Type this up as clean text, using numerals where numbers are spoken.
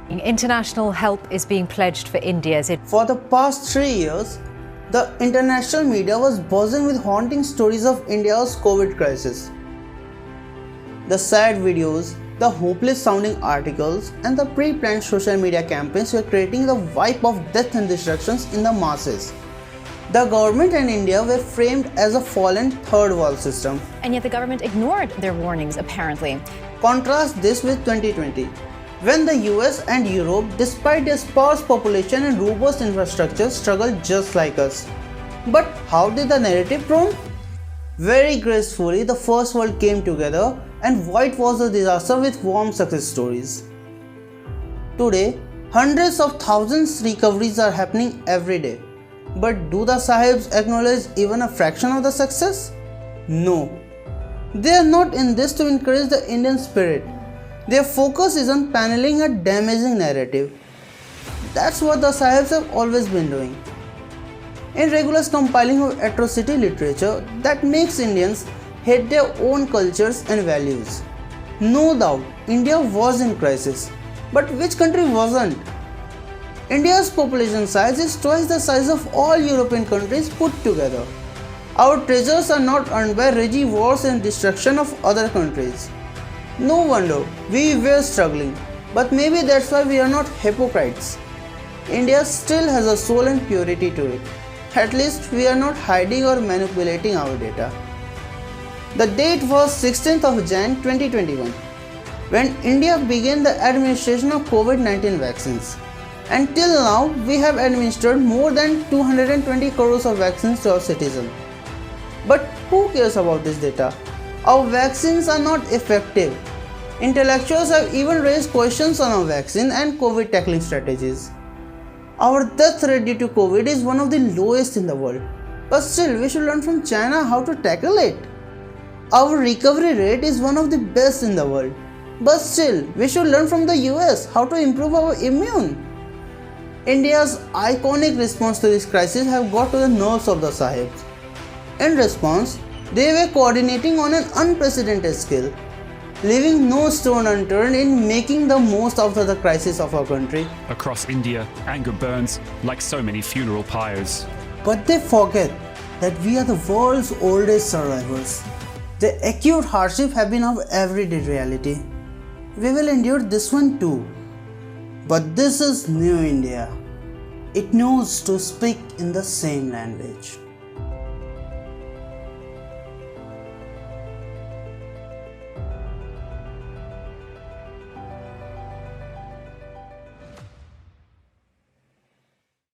International help is being pledged for India. For the past 3 years, the international media was buzzing with haunting stories of India's COVID crisis. The sad videos, the hopeless sounding articles, and the pre-planned social media campaigns were creating the vibe of death and destructions in the masses. The government and India were framed as a fallen third world system. And yet the government ignored their warnings, apparently. Contrast this with 2020, when the US and Europe, despite their sparse population and robust infrastructure, struggled just like us. But how did the narrative prompt? Very gracefully, the first world came together and whitewashed the disaster with warm success stories. Today, hundreds of thousands recoveries are happening every day. But do the Sahibs acknowledge even a fraction of the success? No. They are not in this to encourage the Indian spirit. Their focus is on paneling a damaging narrative. That's what the Sahibs have always been doing. In rigorous compiling of atrocity literature that makes Indians hate their own cultures and values. No doubt, India was in crisis. But which country wasn't? India's population size is twice the size of all European countries put together. Our treasures are not earned by raging wars and destruction of other countries. No wonder we were struggling, but maybe that's why we are not hypocrites. India still has a soul and purity to it. At least we are not hiding or manipulating our data. The date was 16th of Jan 2021, when India began the administration of COVID-19 vaccines. Until now, we have administered more than 220 crores of vaccines to our citizens. But who cares about this data? Our vaccines are not effective. Intellectuals have even raised questions on our vaccine and COVID tackling strategies. Our death rate due to COVID is one of the lowest in the world. But still, we should learn from China how to tackle it. Our recovery rate is one of the best in the world. But still, we should learn from the US how to improve our immune. India's iconic response to this crisis have got to the nerves of the Sahibs. In response, they were coordinating on an unprecedented scale, leaving no stone unturned in making the most out of the crisis of our country. Across India, anger burns like so many funeral pyres. But they forget that we are the world's oldest survivors. The acute hardship have been our everyday reality. We will endure this one too. But this is New India. It knows to speak in the same language.